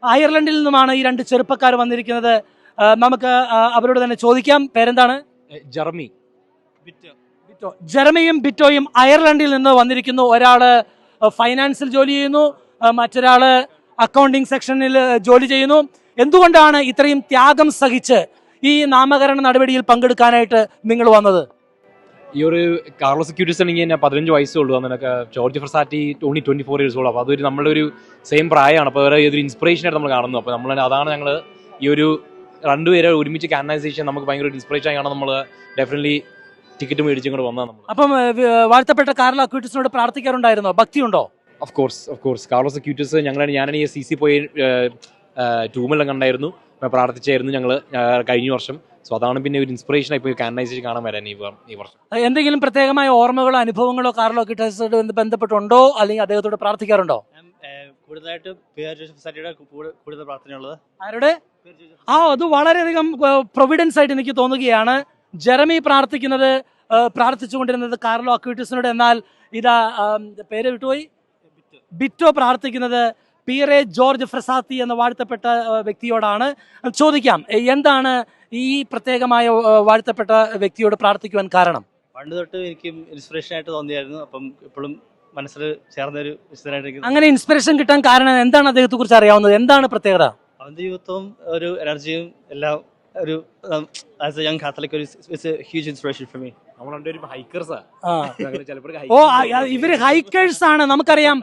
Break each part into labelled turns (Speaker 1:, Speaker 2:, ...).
Speaker 1: അയർലൻഡിൽ നിന്നുമാണ് ഈ രണ്ട് ചെറുപ്പക്കാർ വന്നിരിക്കുന്നത്. നമുക്ക് അവരോട് തന്നെ ചോദിക്കാം. പേരെന്താണ്?
Speaker 2: ജെറമി.
Speaker 1: ബിറ്റോ. ജെറമിയും ബിറ്റോയും അയർലൻഡിൽ നിന്ന് വന്നിരിക്കുന്നു. ഒരാള് ഫൈനാൻസിൽ ജോലി ചെയ്യുന്നു, മറ്റൊരാള് അക്കൗണ്ടിങ് സെക്ഷനിൽ ജോലി ചെയ്യുന്നു. എന്തുകൊണ്ടാണ് ഇത്രയും ത്യാഗം സഹിച്ച് ഈ നാമകരണ നടപടിയിൽ പങ്കെടുക്കാനായിട്ട് നിങ്ങൾ വന്നത്?
Speaker 2: ഈ ഒരു കാർലോസ് അക്യൂറ്റസ് ആണെങ്കിൽ തന്നെ 15 വയസ്സേ ഉള്ളൂ. അതിനൊക്കെ ജോർജ് ഫ്രസാറ്റി ഓൺലി 24 years old. അപ്പോൾ അതൊരു നമ്മളുടെ ഒരു സെയിം പ്രായമാണ്. അപ്പോൾ വേറെ ഏതൊരു ഇൻസ്പിറേഷനായിട്ട് നമ്മൾ കാണുന്നു. അപ്പോൾ നമ്മൾ അതാണ് ഞങ്ങൾ ഈ ഒരു രണ്ടുപേരെ ഒരുമിച്ച് കാനൈസേഷൻ നമുക്ക് ഭയങ്കര ഇൻസ്പിറേഷൻ ആയി കാണാൻ നമ്മൾ ഡെഫിനറ്റ്ലി ടിക്കറ്റ് മേടിച്ചും കൂടെ വന്നതാണ് നമ്മൾ.
Speaker 1: അപ്പം വാഴ്ത്തപ്പെട്ട കാർലോ അക്യൂറ്റസിനോട് പ്രാർത്ഥിക്കാറുണ്ടായിരുന്നോ? ഭക്തിയുണ്ടോ?
Speaker 2: ഓഫ് കോഴ്സ് കാർലോസ് അക്യൂറ്റസ് ഞാനാണ് ഈ CC പോയി ടൂമെല്ലാം കണ്ടായിരുന്നു, പ്രാർത്ഥിച്ചായിരുന്നു ഞങ്ങൾ കഴിഞ്ഞ വർഷം. സോ അതാണ് പിന്നെ ഒരു ഇൻസ്പിറേഷൻ ആയി പോയി കാനൈസേഷൻ കാണാൻ വരാൻ ഈ വർഷം.
Speaker 1: എന്തെങ്കിലും പ്രത്യേകമായ ഓർമ്മകളോ അനുഭവങ്ങളോ കാർലോ അക്യൂറ്റസിനോട് ബന്ധപ്പെട്ടുണ്ടോ, അല്ലെങ്കിൽ അദ്ദേഹത്തോട് പ്രാർത്ഥിക്കാറുണ്ടോ?
Speaker 3: കൂടുതലായിട്ട് കൂടുതൽ പ്രാർത്ഥനയുള്ളത്
Speaker 1: ആരുടെ? അത് വളരെയധികം പ്രൊവിഡൻസ് ആയിട്ട് എനിക്ക് തോന്നുകയാണ്. ജെറമി പ്രാർത്ഥിച്ചുകൊണ്ടിരുന്നത് കാർലോ അക്യൂറ്റസിനോട്, എന്നാൽ ഇതാ പേര് വിട്ടുപോയി, ബിറ്റോ പ്രാർത്ഥിക്കുന്നത് പിയറെ ജോർജ് ഫ്രസാത്തി എന്ന വാഴ്ത്തപ്പെട്ട വ്യക്തിയോടാണ്. ചോദിക്കാം, എന്താണ് ഈ പ്രത്യേകമായ വാഴ്ത്തപ്പെട്ട വ്യക്തിയോട് പ്രാർത്ഥിക്കുവാൻ കാരണം?
Speaker 3: പണ്ട് തൊട്ട് എനിക്ക് ഇൻസ്പിറേഷൻ ആയിട്ട് തോന്നിയായിരുന്നു. അപ്പം ഇപ്പോഴും മനസ്സിൽ ചേർന്നൊരു വിശുദ്ധനായിട്ട്.
Speaker 1: അങ്ങനെ ഇൻസ്പിറേഷൻ കിട്ടാൻ കാരണം എന്താണ്? അദ്ദേഹത്തെ കുറിച്ച് അറിയാവുന്നത് എന്താണ് പ്രത്യേകത?
Speaker 3: അവന്റെ യുവത്വവും ഒരു എനർജിയും എല്ലാം ഒരു ആസ് എ യങ് കാത്തലിക് ഒരു ഹ്യൂജ് ഇൻസ്പിറേഷൻ ഫോർ മീ.
Speaker 1: ഇവര് ഹൈക്കേഴ്സ് ആണ്. നമുക്കറിയാം,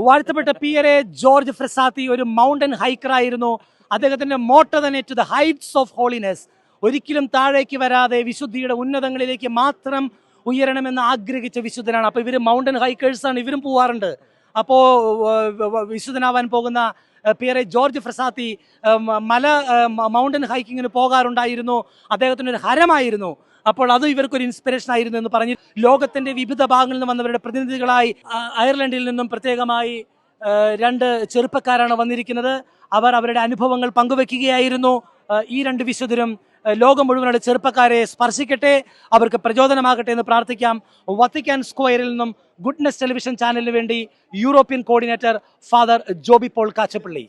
Speaker 1: വാഴ്ത്തപ്പെട്ട പിയറെ ജോർജ് ഫ്രസാത്തി ഒരു മൗണ്ടൻ ഹൈക്കർ ആയിരുന്നു. അദ്ദേഹത്തിന്റെ മോട്ടോ തന്നെ to the heights of holiness, ഒരിക്കലും താഴേക്ക് വരാതെ വിശുദ്ധിയുടെ ഉന്നതങ്ങളിലേക്ക് മാത്രം ഉയരണമെന്ന് ആഗ്രഹിച്ച വിശുദ്ധനാണ്. അപ്പോൾ ഇവർ മൗണ്ടൻ ഹൈക്കേഴ്സാണ്, ഇവരും പോവാറുണ്ട്. അപ്പോൾ വിശുദ്ധനാവാൻ പോകുന്ന പിയറെ ജോർജ് ഫ്രസാത്തി മൗണ്ടൻ ഹൈക്കിങ്ങിന് പോകാറുണ്ടായിരുന്നു. അദ്ദേഹത്തിനൊരു ഹരമായിരുന്നു. അപ്പോൾ അത് ഇവർക്കൊരു ഇൻസ്പിറേഷൻ ആയിരുന്നു എന്ന് പറഞ്ഞ് ലോകത്തിന്റെ വിവിധ ഭാഗങ്ങളിൽ നിന്ന് വന്നവരുടെ പ്രതിനിധികളായി അയർലൻഡിൽ നിന്നും പ്രത്യേകമായി 2 ചെറുപ്പക്കാരാണ് വന്നിരിക്കുന്നത്. അവർ അവരുടെ അനുഭവങ്ങൾ പങ്കുവെക്കുകയായിരുന്നു. ഈ 2 വിശുദ്ധരും ലോകം മുഴുവനുള്ള ചെറുപ്പക്കാരെ സ്പർശിക്കട്ടെ, അവർക്ക് പ്രചോദനമാകട്ടെ എന്ന് പ്രാർത്ഥിക്കാം. വത്തിക്കാൻ സ്ക്വയറിൽ നിന്നും ഗുഡ്നെസ് ടെലിവിഷൻ ചാനലിന് വേണ്ടി European coordinator father Joby Paul Kachappilly.